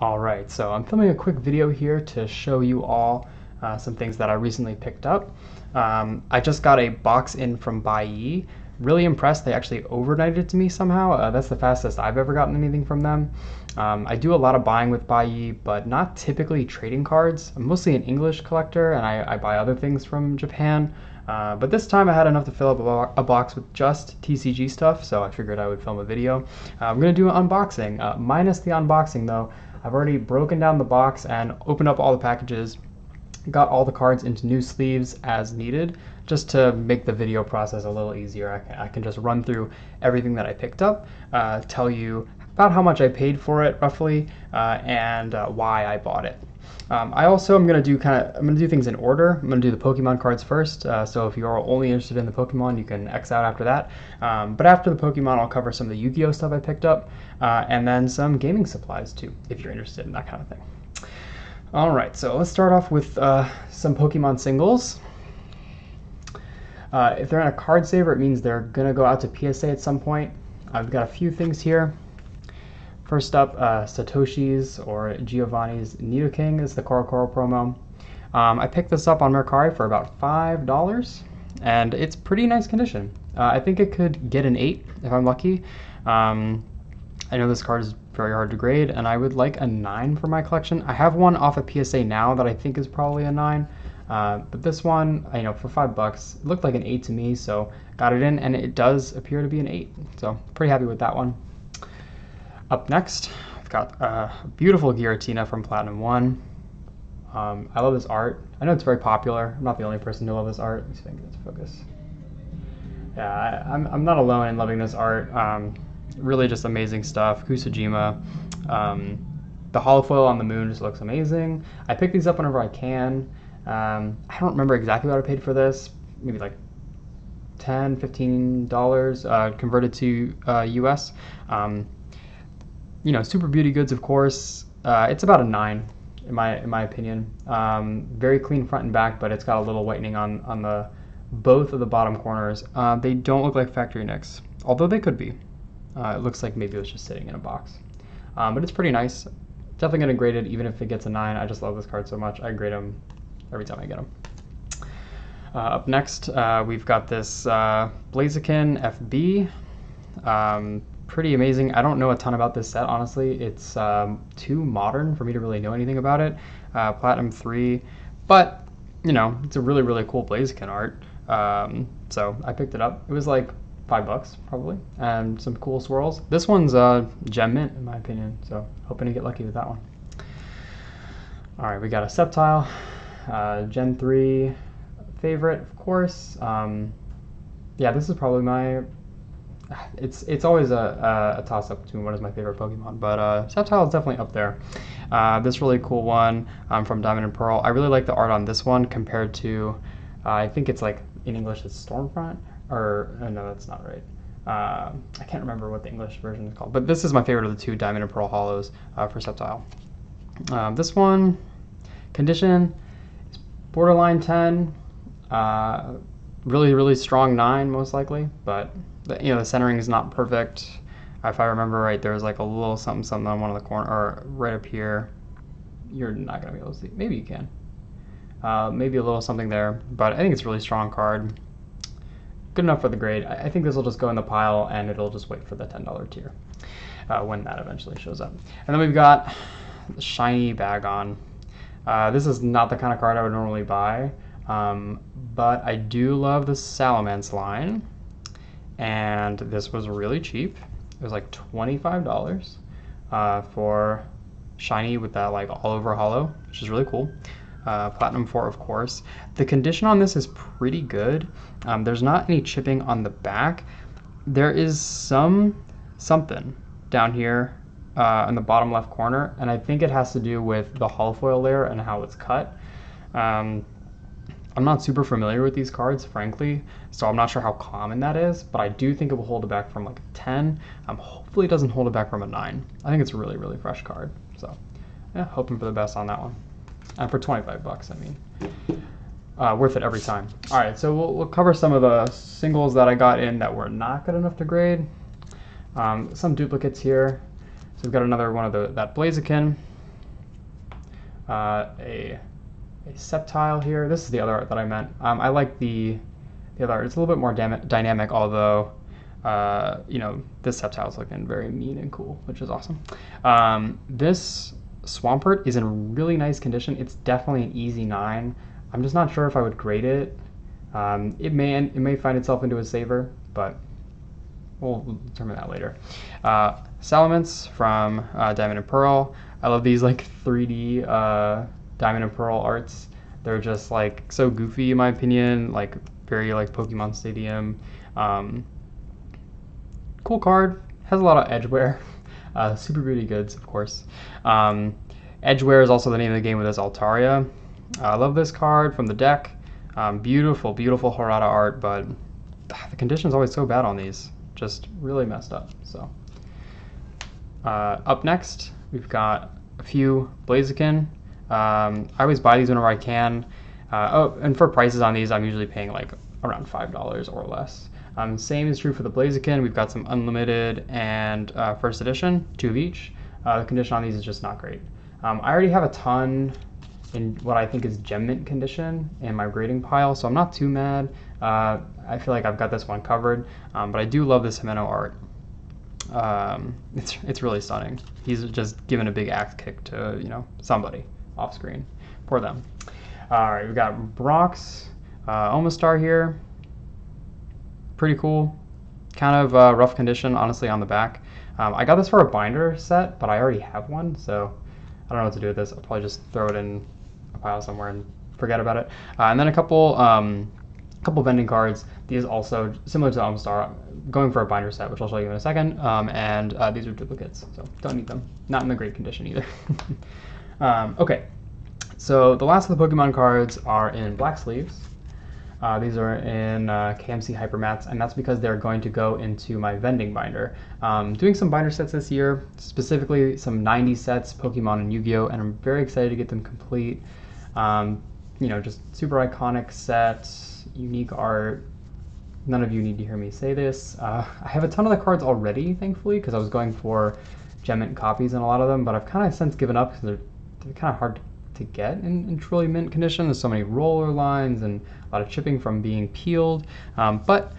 Alright, so I'm filming a quick video here to show you all some things that I recently picked up. I just got a box in from YGO. Really impressed, they actually overnighted it to me somehow. That's the fastest I've ever gotten anything from them. I do a lot of buying with YGO, but not typically trading cards. I'm mostly an English collector and I buy other things from Japan. But this time I had enough to fill up a box with just TCG stuff, so I figured I would film a video. I'm going to do an unboxing, minus the unboxing though. I've already broken down the box and opened up all the packages, got all the cards into new sleeves as needed, just to make the video process a little easier. I can just run through everything that I picked up, tell you about how much I paid for it roughly, and why I bought it. I also am going to do things in order. I'm going to do the Pokemon cards first, so if you're only interested in the Pokemon, you can X out after that. But after the Pokemon, I'll cover some of the Yu-Gi-Oh stuff I picked up, and then some gaming supplies too, if you're interested in that kind of thing. Alright, so let's start off with some Pokemon singles. If they're in a card saver, it means they're going to go out to PSA at some point. I've got a few things here. First up, Satoshi's or Giovanni's Nidoking is the Coral promo. I picked this up on Mercari for about $5, and it's pretty nice condition. I think it could get an 8 if I'm lucky. I know this card is very hard to grade, and I would like a 9 for my collection. I have one off a PSA now that I think is probably a 9, but this one, for $5, it looked like an 8 to me, so got it in, and it does appear to be an 8. So pretty happy with that one. Up next, I've got a beautiful Giratina from Platinum 1. I love this art. I know it's very popular. I'm not the only person to love this art. Let me see if I can get it to focus. Yeah, I'm not alone in loving this art. Really just amazing stuff. Kusajima. The holofoil on the moon just looks amazing. I pick these up whenever I can. I don't remember exactly what I paid for this. Maybe like $10, $15 converted to US. Super Beauty Goods, of course. It's about a 9 in my opinion. Very clean front and back, but it's got a little whitening on the both of the bottom corners. They don't look like factory nicks, although they could be. It looks like maybe it was just sitting in a box. But it's pretty nice. Definitely gonna grade it even if it gets a 9. I just love this card so much. I grade them every time I get them. Up next, we've got this Blaziken FB. Pretty amazing. I don't know a ton about this set, honestly. It's too modern for me to really know anything about it. Platinum 3, but it's a really, really cool Blaziken art. So I picked it up. It was like $5 probably, and some cool swirls. This one's gem mint in my opinion, so hoping to get lucky with that one. All right, we got a Sceptile, Gen 3 favorite, of course. Yeah, this is probably my. It's always a toss-up between what is my favorite Pokemon, but Sceptile is definitely up there. This really cool one from Diamond and Pearl. I really like the art on this one compared to, I think it's like, in English it's Stormfront, or no, that's not right. I can't remember what the English version is called, but this is my favorite of the two Diamond and Pearl Hollows for Sceptile. This one, condition, is borderline 10, really, really strong 9 most likely, but the centering is not perfect. If I remember right, there was like a little something on one of the corner, or right up here. You're not gonna be able to see. Maybe you can. Maybe a little something there, but I think it's a really strong card. Good enough for the grade. I think this will just go in the pile, and it'll just wait for the $10 tier when that eventually shows up. And then we've got the shiny Bagon. This is not the kind of card I would normally buy, but I do love the Salamence line. And this was really cheap. It was like $25 for shiny with that like all over hollow, which is really cool. Platinum 4, of course. The condition on this is pretty good. There's not any chipping on the back. There is something down here in the bottom left corner, and I think it has to do with the holofoil layer and how it's cut. I'm not super familiar with these cards, frankly, so I'm not sure how common that is, but I do think it will hold it back from like a 10. Hopefully it doesn't hold it back from a 9. I think it's a really, really fresh card, so yeah, hoping for the best on that one. And for $25, I mean, worth it every time. All right, so we'll cover some of the singles that I got in that were not good enough to grade. Some duplicates here. So we've got another one of that Blaziken. a Sceptile here. This is the other art that I meant. I like the other art. It's a little bit more dynamic, although this Sceptile is looking very mean and cool, which is awesome. This Swampert is in really nice condition. It's definitely an easy 9. I'm just not sure if I would grade it. It may find itself into a saver, but we'll determine that later. Salamence from Diamond and Pearl. I love these like 3D Diamond and Pearl arts. They're just like so goofy in my opinion, like very like Pokemon Stadium. Cool card, has a lot of edge wear. Super Beauty Goods, of course. Edge wear is also the name of the game with this Altaria. I love this card from the deck. Beautiful, beautiful Harada art, but the condition's always so bad on these. Just really messed up. So up next, we've got a few Blaziken. I always buy these whenever I can. And for prices on these, I'm usually paying like around $5 or less. Same is true for the Blaziken. We've got some Unlimited and First Edition, 2 of each. The condition on these is just not great. I already have a ton in what I think is Gem Mint condition in my grading pile, so I'm not too mad. I feel like I've got this one covered, but I do love this Himeno art. It's really stunning. He's just given a big axe kick to somebody off screen. Poor them. All right, we've got Brock's Omastar here. Pretty cool. Kind of rough condition, honestly, on the back. I got this for a binder set, but I already have one, so I don't know what to do with this. I'll probably just throw it in a pile somewhere and forget about it. And then a couple vending cards. These also similar to Omastar, going for a binder set, which I'll show you in a second. And these are duplicates, so don't need them. Not in the great condition either. Okay, so the last of the Pokemon cards are in black sleeves. These are in KMC Hypermats, and that's because they're going to go into my vending binder. Doing some binder sets this year, specifically some 90 sets, Pokemon and Yu-Gi-Oh!, and I'm very excited to get them complete. Just super iconic sets, unique art. None of you need to hear me say this. I have a ton of the cards already, thankfully, because I was going for Gem Mint copies in a lot of them, but I've kind of since given up because they're kind of hard to get in truly mint condition. There's so many roller lines and a lot of chipping from being peeled, but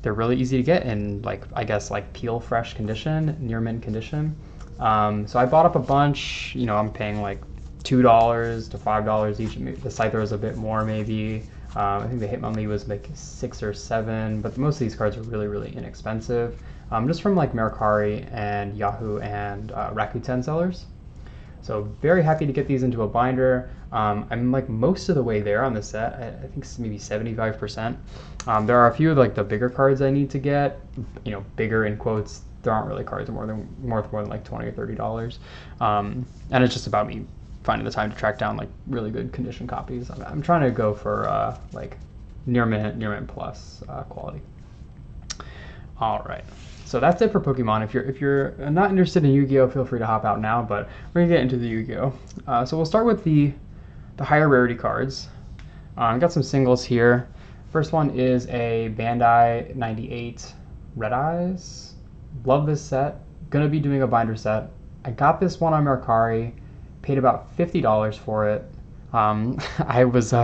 they're really easy to get in I guess peel fresh condition, near mint condition. So I bought up a bunch. I'm paying like $2 to $5 each. The Scyther is a bit more maybe. I think the Hitmonlee was like 6 or 7, but most of these cards are really, really inexpensive. Just from like Mercari and Yahoo and Rakuten sellers. So very happy to get these into a binder. I'm like most of the way there on the set. I think maybe 75%. There are a few of like the bigger cards I need to get. Bigger in quotes. There aren't really cards more than like $20 or $30. And it's just about me finding the time to track down like really good condition copies. I'm trying to go for like near mint plus quality. All right. So that's it for Pokemon. If you're not interested in Yu-Gi-Oh, feel free to hop out now, but we're gonna get into the Yu-Gi-Oh. So we'll start with the higher rarity cards. I've got some singles here. First one is a Bandai 98 Red Eyes. Love this set. Gonna be doing a binder set. I got this one on Mercari, paid about $50 for it. I was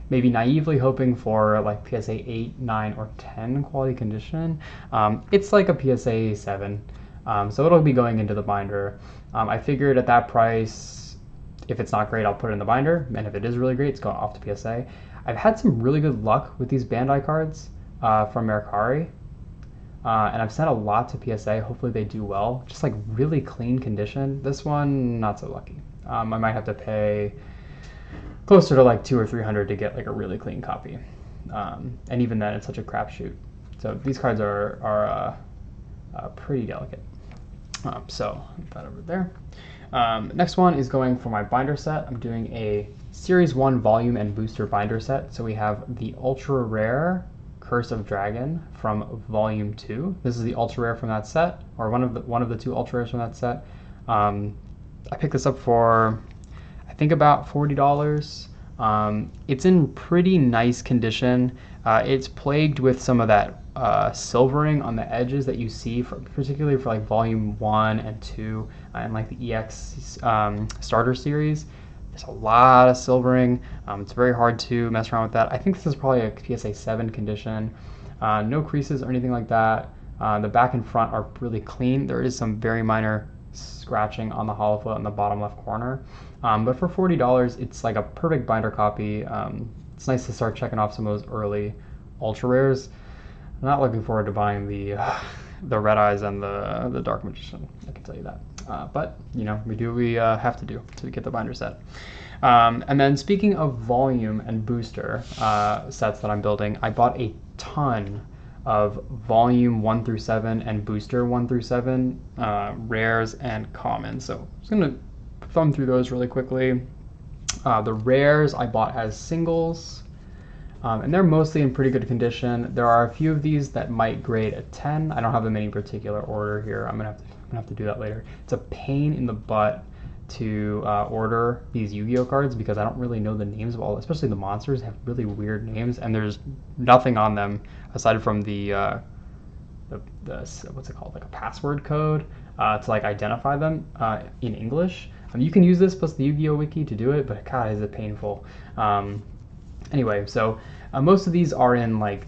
maybe naively hoping for like PSA 8, 9, or 10 quality condition. It's like a PSA 7, so it'll be going into the binder. I figured at that price, if it's not great, I'll put it in the binder, and if it is really great, it's going off to PSA. I've had some really good luck with these Bandai cards from Mercari, and I've sent a lot to PSA. Hopefully they do well. Just like really clean condition. This one, not so lucky. I might have to pay closer to like $200 or $300 to get like a really clean copy, and even then it's such a crapshoot. So these cards are pretty delicate. So put that over there. Next one is going for my binder set. I'm doing a Series 1 volume and booster binder set. So we have the ultra rare Curse of Dragon from Volume 2. This is the ultra rare from that set, or one of the 2 ultra rares from that set. I picked this up for I think about $40. It's in pretty nice condition. It's plagued with some of that silvering on the edges that you see, particularly for like Volume 1 and 2 and like the EX starter series. There's a lot of silvering. It's very hard to mess around with that. I think this is probably a PSA 7 condition. No creases or anything like that. The back and front are really clean. There is some very minor scratching on the hollow foot in the bottom left corner. But for $40, it's like a perfect binder copy. It's nice to start checking off some of those early ultra rares. I'm not looking forward to buying the Red Eyes and the Dark Magician, I can tell you that. But, you know, we do what we have to do to get the binder set. And then speaking of volume and booster sets that I'm building, I bought a ton of volume 1 through 7 and booster 1 through 7 rares and commons. So I'm just going to thumb through those really quickly. The rares I bought as singles. And they're mostly in pretty good condition. There are a few of these that might grade a 10. I don't have them in any particular order here. I'm gonna have to do that later. It's a pain in the butt to order these Yu-Gi-Oh cards because I don't really know the names of all, especially the monsters have really weird names, and there's nothing on them aside from the what's it called, like a password code to like identify them in English. You can use this plus the Yu-Gi-Oh wiki to do it, but God, is it painful. Anyway, so most of these are in, like,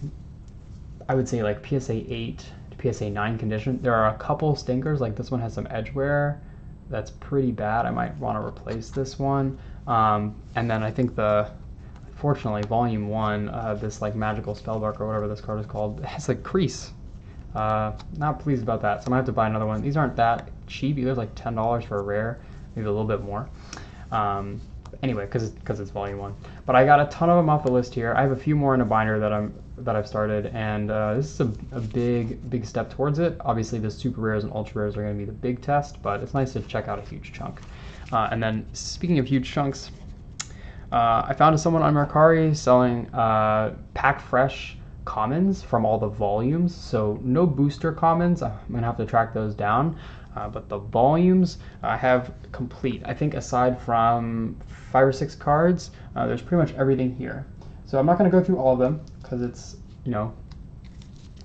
I would say like PSA 8 to PSA 9 condition. There are a couple stinkers, like this one has some edge wear that's pretty bad. I might want to replace this one. And then I think unfortunately, Volume 1, this like Magical Spellbook or whatever this card is called, has a crease. Not pleased about that, so I'm gonna have to buy another one. These aren't that cheap either, like $10 for a rare, maybe a little bit more. Anyway, because it's Volume 1. But I got a ton of them off the list here. I have a few more in a binder that I've started, and this is a big step towards it. Obviously, the super rares and ultra rares are going to be the big test, but it's nice to check out a huge chunk. And then, speaking of huge chunks, I found someone on Mercari selling pack fresh commons from all the volumes. So no booster commons. I'm going to have to track those down. But the volumes I have complete. I think aside from 5 or 6 cards, there's pretty much everything here. So I'm not going to go through all of them because it's,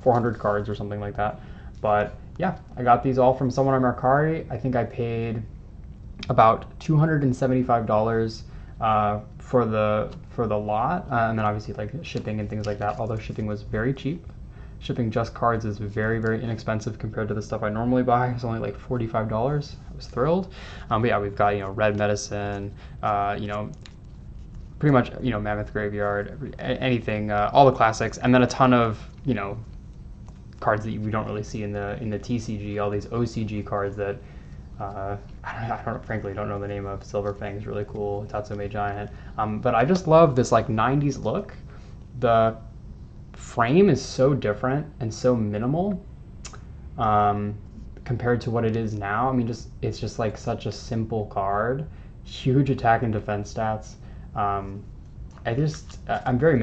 400 cards or something like that. But yeah, I got these all from someone on Mercari. I think I paid about $275 for the lot, and then obviously like shipping and things like that. Although shipping was very cheap. Shipping just cards is very, very inexpensive compared to the stuff I normally buy. It's only like $45. I was thrilled. But yeah, we've got, Red Medicine, pretty much, Mammoth Graveyard, anything, all the classics, and then a ton of, cards that we don't really see in the TCG, all these OCG cards that frankly don't know the name of. Silver Fang is really cool, Tatsume Giant. But I just love this like 90s look. The frame is so different and so minimal compared to what it is now. I mean, it's just like such a simple card, huge attack and defense stats. I'm very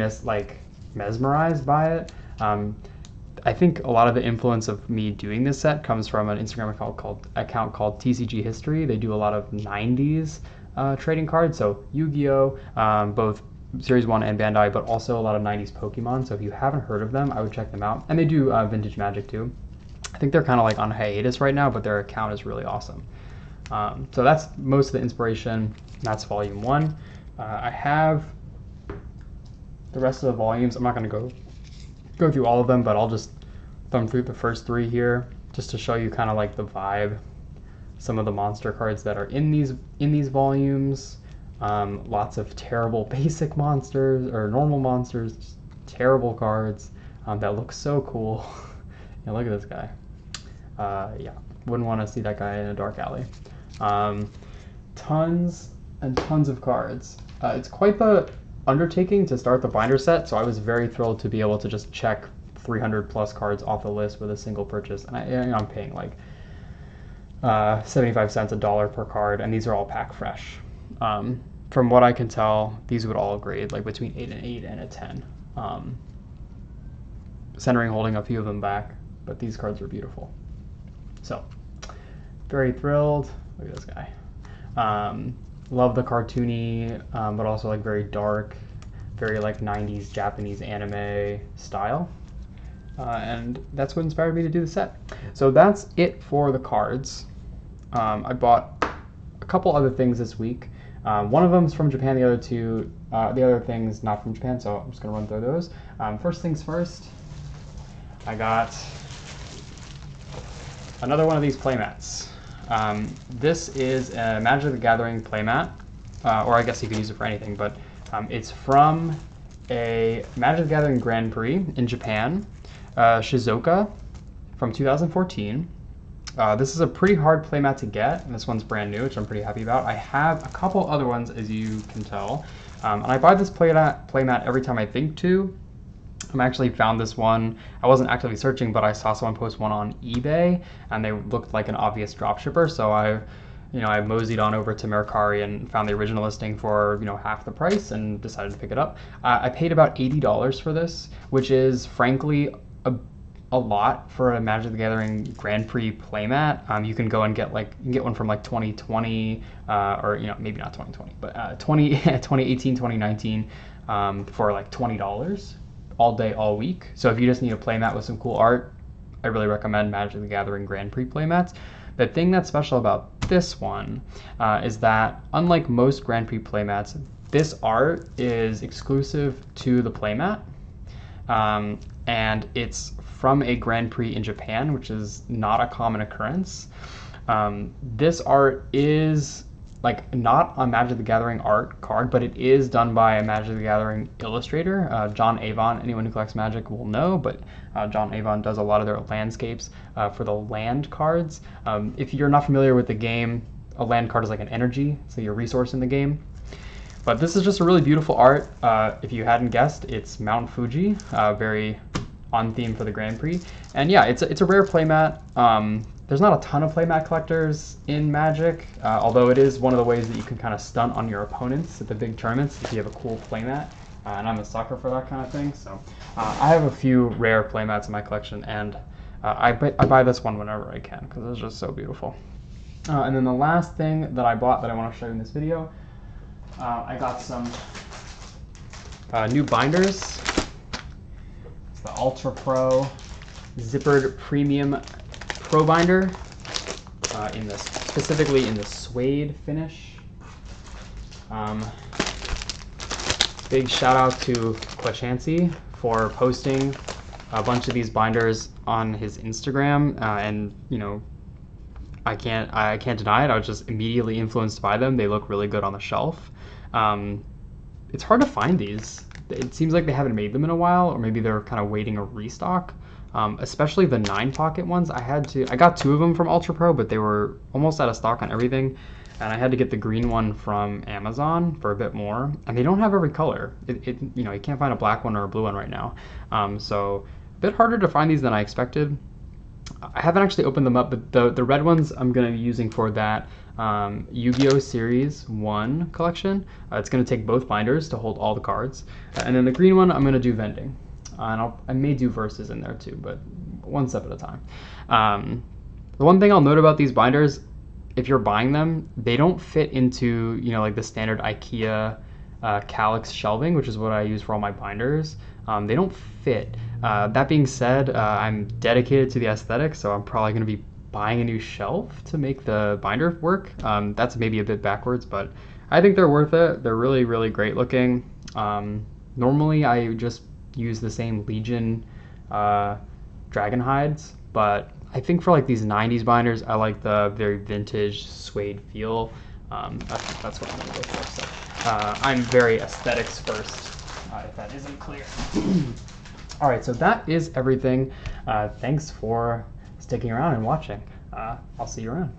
mesmerized by it. I think a lot of the influence of me doing this set comes from an Instagram account called TCG History. They do a lot of 90s trading cards, so Yu-Gi-Oh, both Series 1 and Bandai, but also a lot of 90s Pokemon. So if you haven't heard of them, I would check them out. And they do Vintage Magic too. I think they're kind of like on hiatus right now, but their account is really awesome. So that's most of the inspiration. That's Volume 1. I have the rest of the volumes. I'm not going to go through all of them, but I'll just thumb through the first 3 here just to show you kind of like the vibe. Some of the monster cards that are in these volumes. Lots of terrible basic monsters or normal monsters, just terrible cards that look so cool. Yeah, look at this guy. Yeah, wouldn't want to see that guy in a dark alley. Tons and tons of cards. It's quite the undertaking to start the binder set, so I was very thrilled to be able to just check 300 plus cards off the list with a single purchase. And I'm paying like 75 cents, $1 per card, and these are all pack fresh. From what I can tell, these would all grade like between 8 and 8 and a 10. Centering holding a few of them back, but these cards are beautiful. So, very thrilled. Look at this guy. Love the cartoony, but also like very dark, very like 90s Japanese anime style. And that's what inspired me to do the set. So that's it for the cards. I bought a couple other things this week. One of them is from Japan, the other thing's not from Japan, so I'm just gonna run through those. First things first, I got another one of these playmats. This is a Magic the Gathering playmat, or I guess you can use it for anything, but it's from a Magic the Gathering Grand Prix in Japan, Shizuoka, from 2014. This is a pretty hard playmat to get, and this one's brand new, which I'm pretty happy about. I have a couple other ones, as you can tell, and I buy this playmat every time I think to. I actually found this one. I wasn't actively searching, but I saw someone post one on eBay, and they looked like an obvious dropshipper. So I moseyed on over to Mercari and found the original listing for half the price, and decided to pick it up. I paid about $80 for this, which is frankly a lot for a Magic the Gathering Grand Prix playmat. You can go and get one from like 2020, or maybe not 2020, but 2018, 2019, for like $20. All day, all week. So if you just need a playmat with some cool art, I really recommend Magic the Gathering Grand Prix playmats. The thing that's special about this one is that, unlike most Grand Prix playmats, this art is exclusive to the playmat, and it's from a Grand Prix in Japan, which is not a common occurrence. This art is not a Magic the Gathering art card, but it is done by a Magic the Gathering illustrator, John Avon. Anyone who collects Magic will know, but John Avon does a lot of their landscapes for the land cards. If you're not familiar with the game, a land card is like an energy, so your resource in the game. But this is just a really beautiful art. If you hadn't guessed, it's Mount Fuji, very on theme for the Grand Prix. And yeah, it's a rare playmat. There's not a ton of playmat collectors in Magic, although it is one of the ways that you can kind of stunt on your opponents at the big tournaments if you have a cool playmat, and I'm a sucker for that kind of thing. So I have a few rare playmats in my collection, and I buy this one whenever I can because it's just so beautiful. And then the last thing that I bought that I want to show you in this video, I got some new binders. It's the Ultra Pro Zippered Premium Pro binder, specifically in the suede finish. Big shout out to Clashancy for posting a bunch of these binders on his Instagram, and I can't deny it. I was just immediately influenced by them. They look really good on the shelf. It's hard to find these. It seems like they haven't made them in a while, or maybe they're kind of waiting a restock. Especially the 9-pocket ones. I got 2 of them from Ultra Pro, but they were almost out of stock on everything, and I had to get the green one from Amazon for a bit more. And they don't have every color. You can't find a black one or a blue one right now. So a bit harder to find these than I expected. I haven't actually opened them up, but the red ones I'm going to be using for that YGO Series 1 collection. It's going to take both binders to hold all the cards, and then the green one I'm going to do vending. And I may do verses in there too, but one step at a time. The one thing I'll note about these binders, if you're buying them, they don't fit into like the standard IKEA Calyx shelving, which is what I use for all my binders. They don't fit. That being said, I'm dedicated to the aesthetic, so I'm probably going to be buying a new shelf to make the binder work. That's maybe a bit backwards, but I think they're worth it. They're really, really great looking. Normally I just use the same Legion dragon hides, but I think for these 90s binders, I like the very vintage suede feel. That's what I'm gonna go for. So I'm very aesthetics first, if that isn't clear. All right, so that is everything. Thanks for sticking around and watching. I'll see you around.